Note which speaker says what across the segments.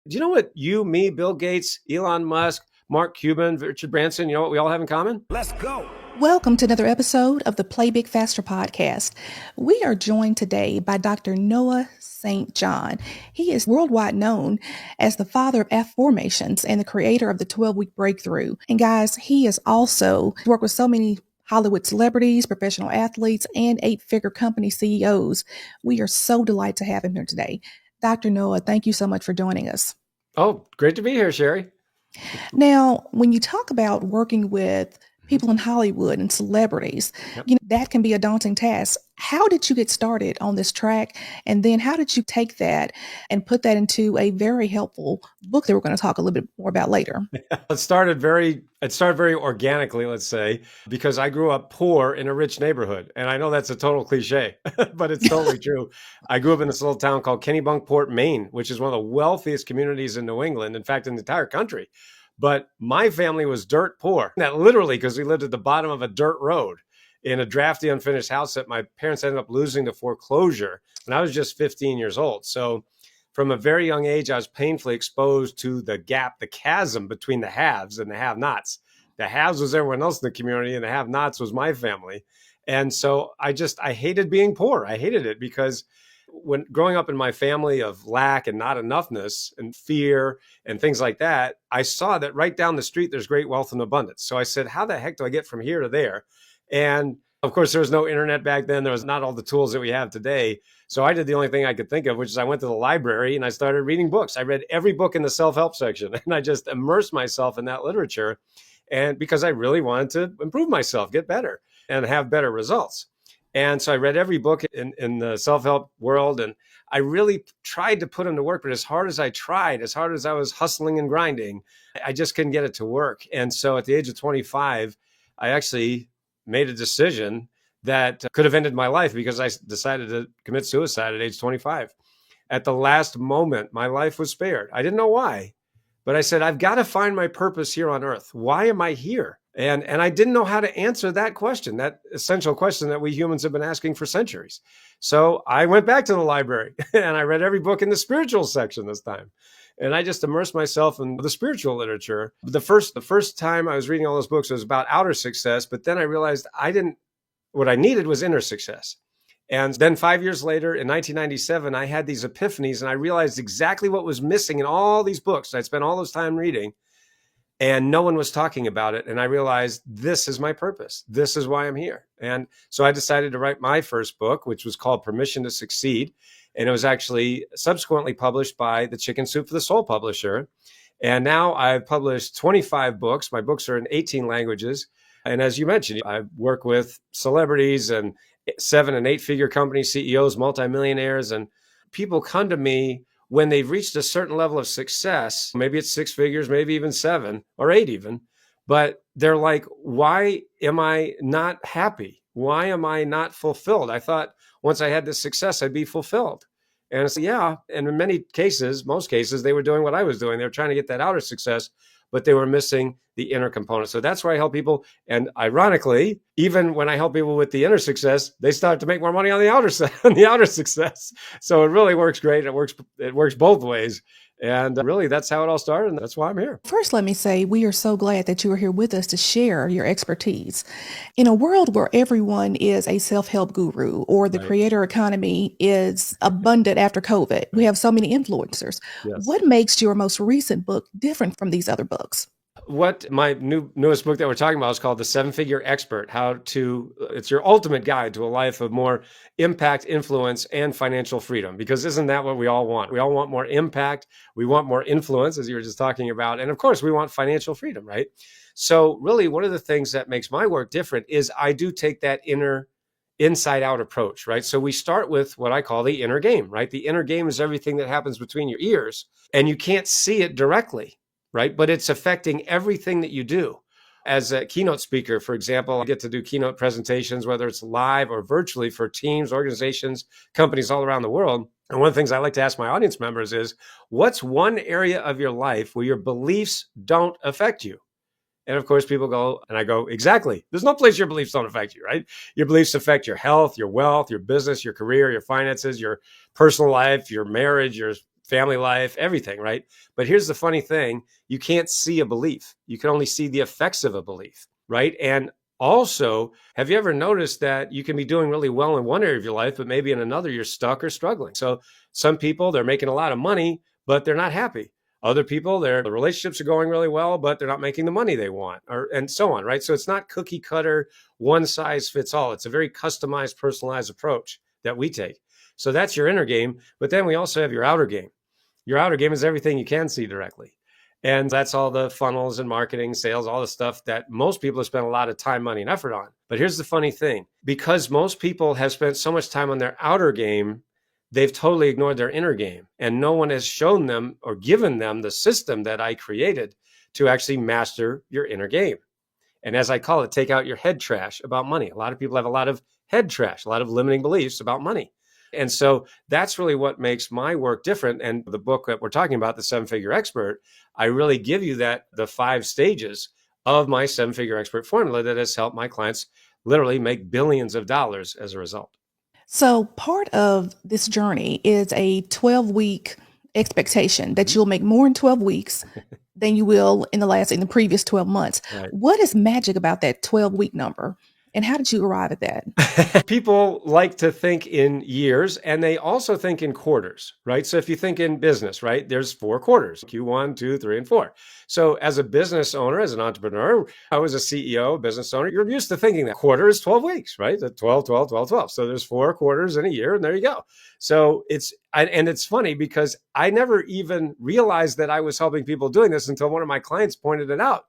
Speaker 1: Do you know what you, me, Bill Gates, Elon Musk, Mark Cuban, Richard Branson, you know what we all have in common?
Speaker 2: Let's go.
Speaker 3: Welcome to another episode of the Play Big Faster podcast. We are joined today by Dr. Noah St. John. He is worldwide known as the father of F formations and the creator of the 12-week breakthrough. And guys, he has also worked with so many Hollywood celebrities, professional athletes, and 8-figure company CEOs. We are so delighted to have him here today. Dr. Noah, thank you so much for joining us.
Speaker 1: Oh, great to be here, Sherry.
Speaker 3: Now, when you talk about working with people in Hollywood and celebrities, that can be a daunting task. How did you get started on this track? And then how did you take that and put that into a very helpful book that we're going to talk a little bit more about later?
Speaker 1: It started very organically, let's say, because I grew up poor in a rich neighborhood. And I know that's a total cliche, but it's totally true. I grew up in this little town called Kennebunkport, Maine, which is one of the wealthiest communities in New England, in fact, in the entire country. But my family was dirt poor. That literally, because we lived at the bottom of a dirt road in a drafty, unfinished house that my parents ended up losing to foreclosure when I was just 15 years old. So from a very young age, I was painfully exposed to the gap, the chasm between the haves and the have-nots. The haves was everyone else in the community, and the have-nots was my family. And so I hated being poor. I hated it because when growing up in my family of lack and not enoughness and fear and things like that, I saw that right down the street, there's great wealth and abundance. So I said, how the heck do I get from here to there? And of course, there was no internet back then. There was not all the tools that we have today. So I did the only thing I could think of, which is I went to the library and I started reading books. I read every book in the self-help section and I just immersed myself in that literature. And because I really wanted to improve myself, get better and have better results. And so I read every book in the self-help world, and I really tried to put them to work. But as hard as I tried, as hard as I was hustling and grinding, I just couldn't get it to work. And so at the age of 25, I actually made a decision that could have ended my life because I decided to commit suicide at age 25. At the last moment, my life was spared. I didn't know why, but I said, I've got to find my purpose here on earth. Why am I here? And I didn't know how to answer that question, that essential question that we humans have been asking for centuries. So I went back to the library and I read every book in the spiritual section this time. And I just immersed myself in the spiritual literature. The first time I was reading all those books, it was about outer success. But then I realized what I needed was inner success. And then 5 years later, in 1997, I had these epiphanies and I realized exactly what was missing in all these books I'd spent all this time reading. And no one was talking about it. And I realized this is my purpose. This is why I'm here. And so I decided to write my first book, which was called Permission to Succeed. And it was actually subsequently published by the Chicken Soup for the Soul publisher. And now I've published 25 books. My books are in 18 languages. And as you mentioned, I work with celebrities and 7- and 8-figure company CEOs, multimillionaires, and people come to me when they've reached a certain level of success. Maybe it's 6 figures, maybe even 7 or 8 even, but they're like, why am I not happy? Why am I not fulfilled? I thought once I had this success, I'd be fulfilled. And I said, yeah. And in most cases, they were doing what I was doing. They were trying to get that outer success, but they were missing the inner component. So that's where I help people. And ironically, even when I help people with the inner success, they start to make more money on the outer success. So it really works great. It works both ways. And really, that's how it all started. And that's why I'm here.
Speaker 3: First, let me say we are so glad that you are here with us to share your expertise. In a world where everyone is a self-help guru or the creator economy is abundant after COVID, we have so many influencers. Yes. What makes your most recent book different from these other books?
Speaker 1: What my newest book that we're talking about is called The 7-Figure Expert, it's your ultimate guide to a life of more impact, influence, and financial freedom. Because isn't that what we all want? We all want more impact. We want more influence, as you were just talking about. And of course, we want financial freedom, right? So really, one of the things that makes my work different is I do take that inside out approach, right? So we start with what I call the inner game, right? The inner game is everything that happens between your ears, and you can't see it directly, right? But it's affecting everything that you do. As a keynote speaker, for example, I get to do keynote presentations, whether it's live or virtually for teams, organizations, companies all around the world. And one of the things I like to ask my audience members is, what's one area of your life where your beliefs don't affect you? And of course, people go, and I go, exactly. There's no place your beliefs don't affect you, right? Your beliefs affect your health, your wealth, your business, your career, your finances, your personal life, your marriage, your family life, everything, right? But here's the funny thing. You can't see a belief. You can only see the effects of a belief, right? And also, have you ever noticed that you can be doing really well in one area of your life, but maybe in another you're stuck or struggling? So some people, they're making a lot of money, but they're not happy. Other people, their relationships are going really well, but they're not making the money they want, or and so on, right? So it's not cookie cutter, one size fits all. It's a very customized, personalized approach that we take. So that's your inner game. But then we also have your outer game. Your outer game is everything you can see directly. And that's all the funnels and marketing, sales, all the stuff that most people have spent a lot of time, money, and effort on. But here's the funny thing. Because most people have spent so much time on their outer game, they've totally ignored their inner game. And no one has shown them or given them the system that I created to actually master your inner game. And as I call it, take out your head trash about money. A lot of people have a lot of head trash, a lot of limiting beliefs about money. And so that's really what makes my work different. And the book that we're talking about, The 7-Figure Expert, I really give you the 5 stages of my 7-Figure Expert formula that has helped my clients literally make billions of dollars as a result.
Speaker 3: So part of this journey is a 12-week expectation that you'll make more in 12 weeks than you will in the previous 12 months.
Speaker 1: Right.
Speaker 3: What is magic about that 12-week number? And how did you arrive at that?
Speaker 1: People like to think in years, and they also think in quarters, right? So if you think in business, right, there's 4 quarters, Q1, 2, 3, and 4. So as a business owner, as an entrepreneur, I was a CEO, business owner, you're used to thinking that quarter is 12 weeks, right? The 12, 12, 12, 12. So there's 4 quarters in a year, and there you go. So it's funny because I never even realized that I was helping people doing this until one of my clients pointed it out.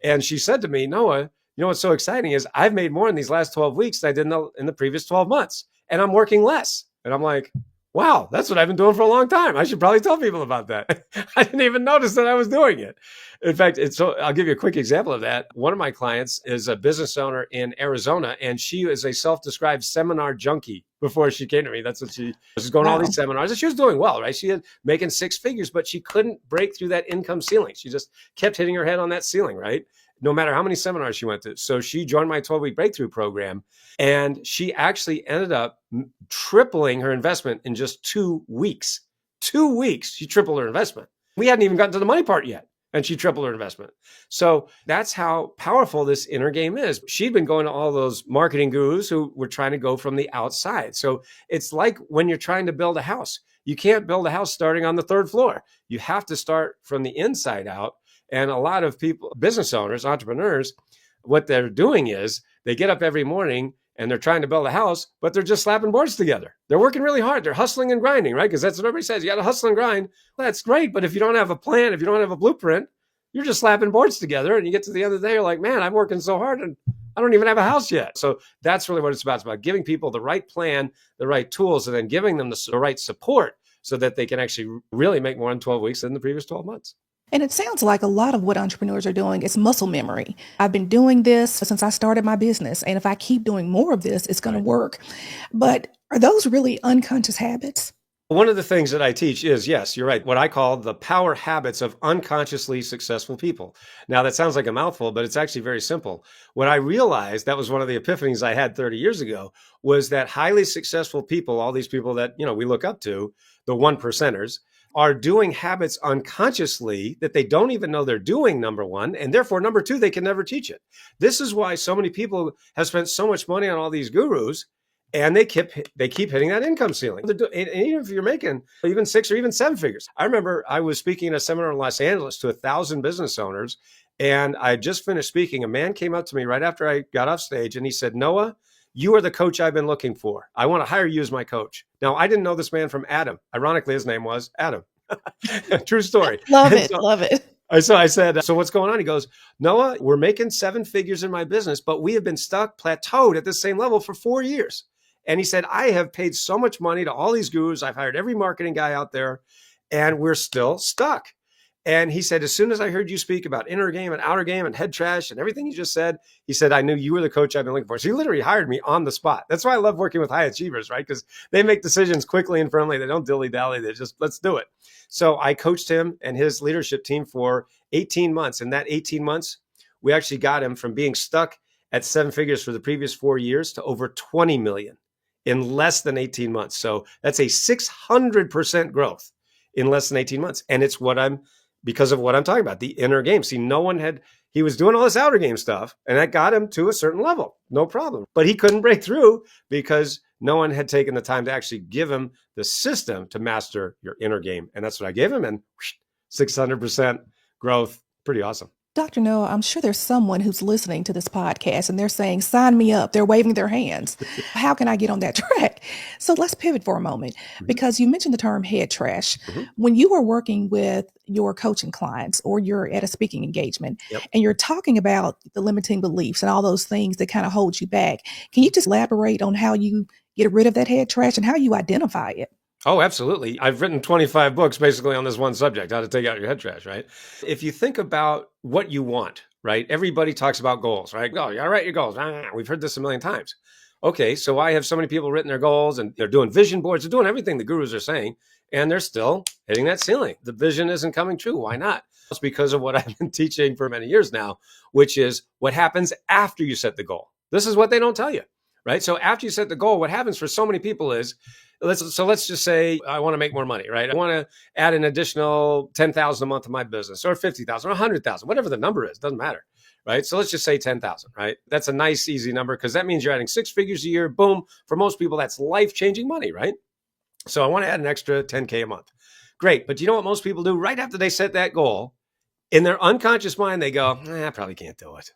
Speaker 1: And she said to me, Noah, you know what's so exciting is I've made more in these last 12 weeks than I did in the previous 12 months, and I'm working less. And I'm like, wow, that's what I've been doing for a long time. I should probably tell people about that. I didn't even notice that I was doing it. In fact, I'll give you a quick example of that. One of my clients is a business owner in Arizona, and she is a self-described seminar junkie before she came to me. That's what she was going to all these seminars, and she was doing well, right? She had making 6 figures, but she couldn't break through that income ceiling. She just kept hitting her head on that ceiling, right? No matter how many seminars she went to. So she joined my 12-week breakthrough program, and she actually ended up tripling her investment in just 2 weeks. 2 weeks, she tripled her investment. We hadn't even gotten to the money part yet, and she tripled her investment. So that's how powerful this inner game is. She'd been going to all those marketing gurus who were trying to go from the outside. So it's like when you're trying to build a house. You can't build a house starting on the 3rd floor. You have to start from the inside out. And a lot of people, business owners, entrepreneurs, what they're doing is they get up every morning and they're trying to build a house, but they're just slapping boards together. They're working really hard. They're hustling and grinding, right? Because that's what everybody says. You got to hustle and grind. Well, that's great. But if you don't have a plan, if you don't have a blueprint, you're just slapping boards together. And you get to the end of the day, you're like, man, I'm working so hard and I don't even have a house yet. So that's really what it's about. It's about giving people the right plan, the right tools, and then giving them the right support so that they can actually really make more in 12 weeks than the previous 12 months.
Speaker 3: And it sounds like a lot of what entrepreneurs are doing is muscle memory. I've been doing this since I started my business. And if I keep doing more of this, it's going to work. But are those really unconscious habits?
Speaker 1: One of the things that I teach is, yes, you're right, what I call the power habits of unconsciously successful people. Now, that sounds like a mouthful, but it's actually very simple. What I realized, that was one of the epiphanies I had 30 years ago, was that highly successful people, all these people that, we look up to, the 1%ers, are doing habits unconsciously that they don't even know they're doing, number one, and therefore, number two, they can never teach it. This is why so many people have spent so much money on all these gurus, and they keep hitting that income ceiling. And even if you're making even 6 or even 7 figures. I remember I was speaking at a seminar in Los Angeles to 1,000 business owners, and I just finished speaking. A man came up to me right after I got off stage, and he said, Noah, you are the coach I've been looking for. I want to hire you as my coach. Now, I didn't know this man from Adam. Ironically, his name was Adam. True story.
Speaker 3: Love it.
Speaker 1: So I said, so what's going on? He goes, Noah, we're making 7 figures in my business, but we have been plateaued at the same level for 4 years. And he said, I have paid so much money to all these gurus. I've hired every marketing guy out there, and we're still stuck. And he said, as soon as I heard you speak about inner game and outer game and head trash and everything you just said, he said, I knew you were the coach I've been looking for. So he literally hired me on the spot. That's why I love working with high achievers, right? Because they make decisions quickly and firmly. They don't dilly-dally. They just, let's do it. So I coached him and his leadership team for 18 months. And that 18 months, we actually got him from being stuck at 7 figures for the previous 4 years to over 20 million in less than 18 months. So that's a 600% growth in less than 18 months. And it's because of what I'm talking about, the inner game. See, he was doing all this outer game stuff, and that got him to a certain level, no problem. But he couldn't break through because no one had taken the time to actually give him the system to master your inner game. And that's what I gave him. And 600% growth, pretty awesome.
Speaker 3: Dr. Noah, I'm sure there's someone who's listening to this podcast and they're saying, sign me up. They're waving their hands. How can I get on that track? So let's pivot for a moment because you mentioned the term head trash. When you are working with your coaching clients or you're at a speaking engagement and you're talking about the limiting beliefs and all those things that kind of hold you back, can you just elaborate on how you get rid of that head trash and how you identify it?
Speaker 1: Oh, absolutely. I've written 25 books basically on this one subject, how to take out your head trash, right? If you think about what you want, right? Everybody talks about goals, right? Oh, you gotta write your goals. We've heard this a million times. Okay, so why have so many people written their goals and they're doing vision boards, they're doing everything the gurus are saying, and they're still hitting that ceiling. The vision isn't coming true. Why not? It's because of what I've been teaching for many years now, which is what happens after you set the goal. This is what they don't tell you, right? So after you set the goal, what happens for so many people is, let's just say I want to make more money, right? I want to add an additional 10,000 a month to my business, or 50,000 or 100,000, whatever the number is, doesn't matter, right? So let's just say 10,000, right? That's a nice, easy number because that means you're adding 6 figures a year. Boom. For most people, that's life-changing money, right? So I want to add an extra 10K a month. Great. But you know what most people do right after they set that goal? In their unconscious mind, they go, I probably can't do it.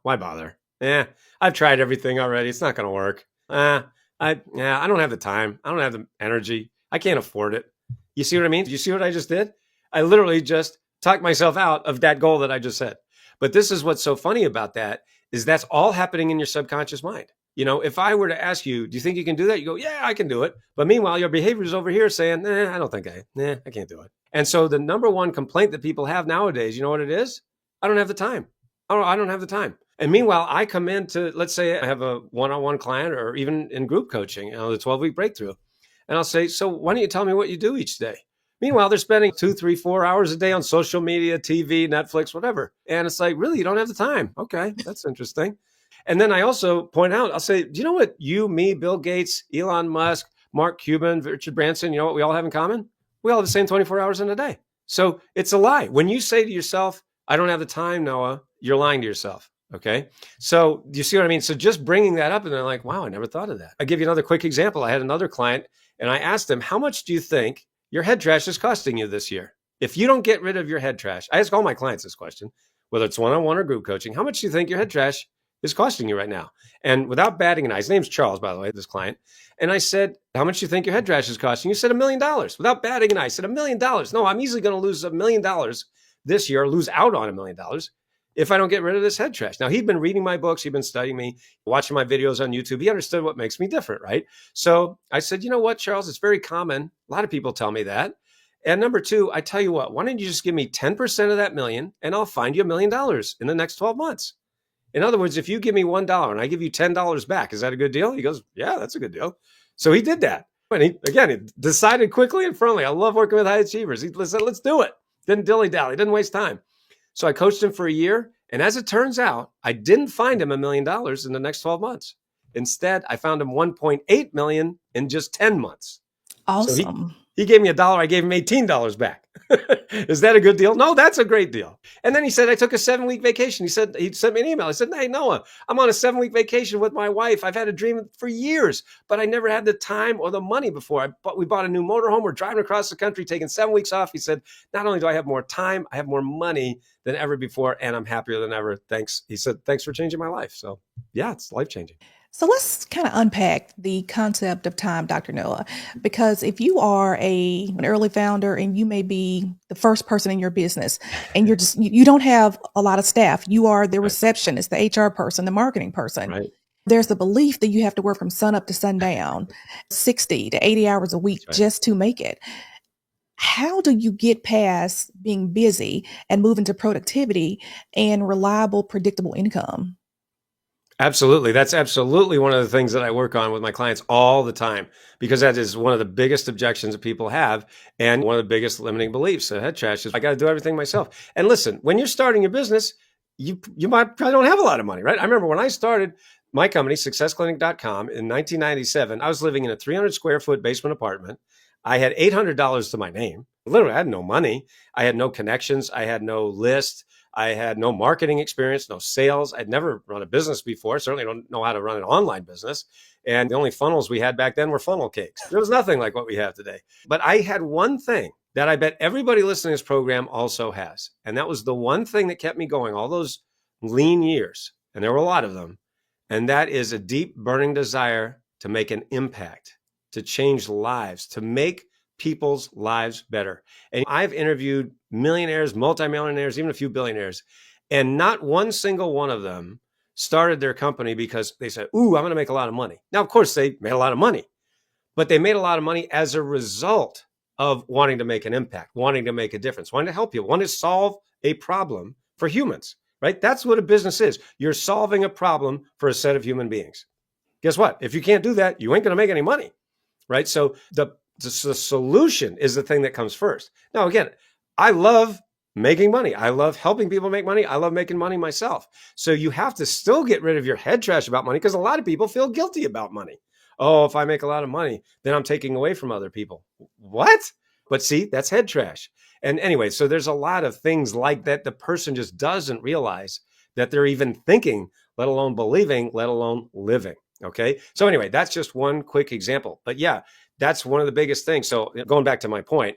Speaker 1: Why bother? I've tried everything already. It's not going to work. I don't have the time. I don't have the energy. I can't afford it. You see what I mean? Do you see what I just did? I literally just talked myself out of that goal that I just set. But this is what's so funny about that is that's all happening in your subconscious mind. You know, if I were to ask you, do you think you can do that? You go, yeah, I can do it. But meanwhile, your behavior is over here saying, I don't think I can't do it. And so the number one complaint that people have nowadays, you know what it is? I don't have the time. I don't have the time. And meanwhile, I come into, let's say I have a one-on-one client or even in group coaching, the 12-week breakthrough. And I'll say, so why don't you tell me what you do each day? Meanwhile, they're spending 2, 3, 4 hours a day on social media, TV, Netflix, whatever. And it's like, really, you don't have the time. Okay, that's interesting. And then I also point out, I'll say, do you know what you, me, Bill Gates, Elon Musk, Mark Cuban, Richard Branson, you know what we all have in common? We all have the same 24 hours in a day. So it's a lie. When you say to yourself, I don't have the time, Noah, you're lying to yourself. Okay. So do you see what I mean? So just bringing that up and they're like, wow, I never thought of that. I'll give you another quick example. I had another client and I asked him, how much do you think your head trash is costing you this year? If you don't get rid of your head trash, I ask all my clients this question, whether it's one-on-one or group coaching, how much do you think your head trash is costing you right now? And without batting an eye, his name's Charles, by the way, this client. And I said, how much do you think your head trash is costing? You said $1 million. Without batting an eye, I said $1 million. No, I'm easily going to lose $1 million this year, lose out on $1 million if I don't get rid of this head trash. Now, he'd been reading my books. He'd been studying me, watching my videos on YouTube. He understood what makes me different, right? So I said, you know what, Charles, it's very common. A lot of people tell me that. And number two, I tell you what, why don't you just give me 10% of that million and I'll find you $1 million in the next 12 months. In other words, if you give me $1 and I give you $10 back, is that a good deal? He goes, yeah, that's a good deal. So he did that. And he decided quickly and firmly. I love working with high achievers. He said, let's do it. Didn't dilly-dally, didn't waste time. So I coached him for a year. And as it turns out, I didn't find him $1 million in the next 12 months. Instead, I found him 1.8 million in just 10 months.
Speaker 3: Awesome.
Speaker 1: So he gave me $1. I gave him $18 back. Is that a good deal? No, that's a great deal. And then he said, I took a 7-week vacation. He sent me an email. I said, hey, Noah, I'm on a 7-week vacation with my wife. I've had a dream for years, but I never had the time or the money before. We bought a new motorhome. We're driving across the country, taking 7 weeks off. He said, not only do I have more time, I have more money than ever before, and I'm happier than ever. Thanks. He said, thanks for changing my life. So yeah, it's life-changing.
Speaker 3: So let's kind of unpack the concept of time, Dr. Noah, because if you are an early founder and you may be the first person in your business and you don't have a lot of staff, you are the receptionist, the HR person, the marketing person.
Speaker 1: Right.
Speaker 3: There's the belief that you have to work from sun up to sundown, 60 to 80 hours a week just to make it. How do you get past being busy and move into productivity and reliable, predictable income?
Speaker 1: Absolutely. That's absolutely one of the things that I work on with my clients all the time, because that is one of the biggest objections that people have. And one of the biggest limiting beliefs of head trash is I got to do everything myself. And listen, when you're starting your business, you might probably don't have a lot of money, right? I remember when I started my company, successclinic.com in 1997, I was living in a 300 square foot basement apartment. I had $800 to my name. Literally, I had no money. I had no connections. I had no list. I had no marketing experience, no sales. I'd never run a business before. Certainly don't know how to run an online business. And the only funnels we had back then were funnel cakes. There was nothing like what we have today. But I had one thing that I bet everybody listening to this program also has. And that was the one thing that kept me going all those lean years. And there were a lot of them. And that is a deep burning desire to make an impact, to change lives, to make people's lives better. And I've interviewed millionaires, multimillionaires, even a few billionaires, and not one single one of them started their company because they said, ooh, I'm going to make a lot of money. Now, of course, they made a lot of money, but they made a lot of money as a result of wanting to make an impact, wanting to make a difference, wanting to help people, wanting to solve a problem for humans, right? That's what a business is. You're solving a problem for a set of human beings. Guess what? If you can't do that, you ain't going to make any money, right? So the solution is the thing that comes first. Now, again, I love making money. I love helping people make money. I love making money myself. So you have to still get rid of your head trash about money because a lot of people feel guilty about money. Oh, if I make a lot of money, then I'm taking away from other people. What? But see, that's head trash. And anyway, so there's a lot of things like that the person just doesn't realize that they're even thinking, let alone believing, let alone living. Okay. So anyway, that's just one quick example. But yeah, that's one of the biggest things. So going back to my point,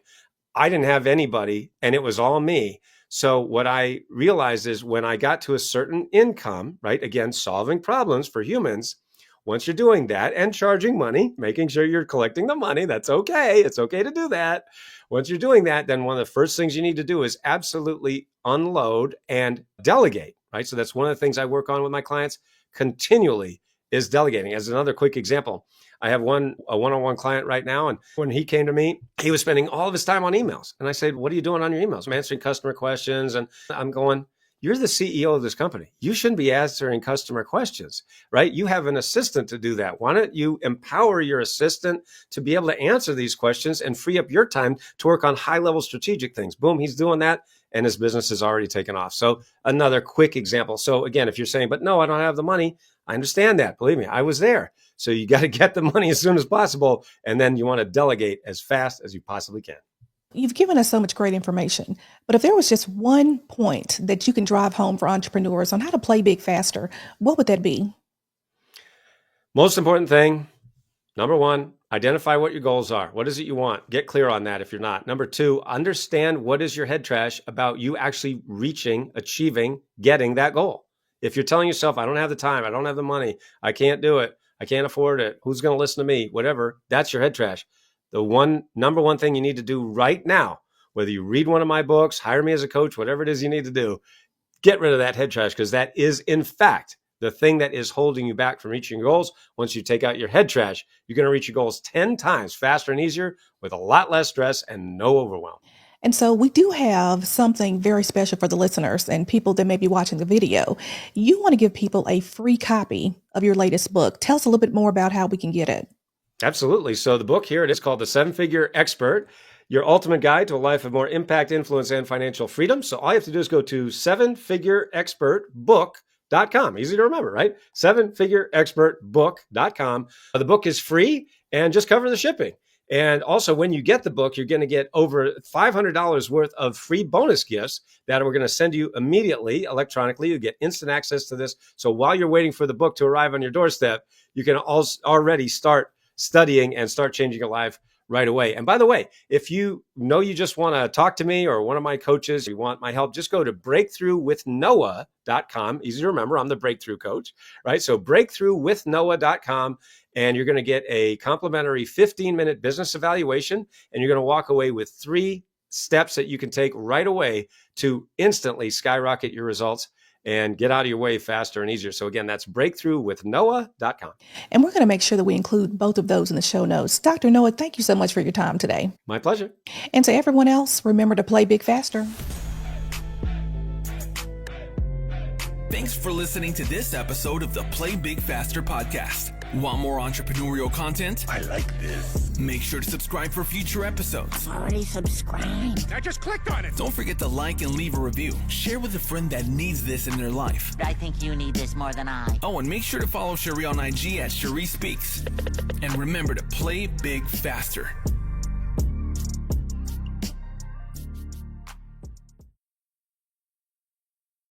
Speaker 1: I didn't have anybody and it was all me. So what I realized is when I got to a certain income, right? Again, solving problems for humans. Once you're doing that and charging money, making sure you're collecting the money, that's okay. It's okay to do that. Once you're doing that, then one of the first things you need to do is absolutely unload and delegate, right? So that's one of the things I work on with my clients continually is delegating. As another quick example, I have a one-on-one client right now. And when he came to me, he was spending all of his time on emails. And I said, what are you doing on your emails? I'm answering customer questions. And I'm going, you're the CEO of this company. You shouldn't be answering customer questions, right? You have an assistant to do that. Why don't you empower your assistant to be able to answer these questions and free up your time to work on high-level strategic things? Boom, he's doing that. And his business has already taken off. So another quick example. So again, if you're saying, but no, I don't have the money, I understand that. Believe me, I was there. So you got to get the money as soon as possible. And then you want to delegate as fast as you possibly can.
Speaker 3: You've given us so much great information, but if there was just one point that you can drive home for entrepreneurs on how to play big faster, what would that be?
Speaker 1: Most important thing, number one, identify what your goals are. What is it you want? Get clear on that if you're not. Number two, understand what is your head trash about you actually reaching, achieving, getting that goal. If you're telling yourself, I don't have the time, I don't have the money, I can't do it, I can't afford it, who's going to listen to me, whatever, that's your head trash. The number one thing you need to do right now, whether you read one of my books, hire me as a coach, whatever it is you need to do, get rid of that head trash because that is, in fact, the thing that is holding you back from reaching your goals. Once you take out your head trash, you're going to reach your goals 10 times faster and easier with a lot less stress and no overwhelm.
Speaker 3: And so we do have something very special for the listeners and people that may be watching the video. You want to give people a free copy of your latest book. Tell us a little bit more about how we can get it.
Speaker 1: Absolutely. So the book here, it is called The 7-Figure Expert, Your Ultimate Guide to a Life of More Impact, Influence, and Financial Freedom. So all you have to do is go to 7figureexpertbook.com. Easy to remember, right? 7figureexpertbook.com. The book is free and just cover the shipping. And also, when you get the book, you're going to get over $500 worth of free bonus gifts that we're going to send you immediately electronically. You get instant access to this. So while you're waiting for the book to arrive on your doorstep, you can also already start studying and start changing your life right away. And by the way, if you know you just want to talk to me or one of my coaches, you want my help, just go to breakthroughwithnoah.com. Easy to remember, I'm the breakthrough coach, right? So breakthroughwithnoah.com, and you're going to get a complimentary 15-minute business evaluation, and you're going to walk away with 3 steps that you can take right away to instantly skyrocket your results and get out of your way faster and easier. So again, that's breakthroughwithnoah.com.
Speaker 3: And we're going to make sure that we include both of those in the show notes. Dr. Noah, thank you so much for your time today.
Speaker 1: My pleasure.
Speaker 3: And to everyone else, remember to play big faster.
Speaker 2: Thanks for listening to this episode of the Play Big Faster podcast. Want more entrepreneurial content?
Speaker 4: I like this.
Speaker 2: Make sure to subscribe for future episodes.
Speaker 4: Already subscribed.
Speaker 5: I just clicked on it.
Speaker 2: Don't forget to like and leave a review. Share with a friend that needs this in their life.
Speaker 4: I think you need this more than I.
Speaker 2: Oh, and make sure to follow Cherie on IG at Cherie Speaks. And remember to play big faster.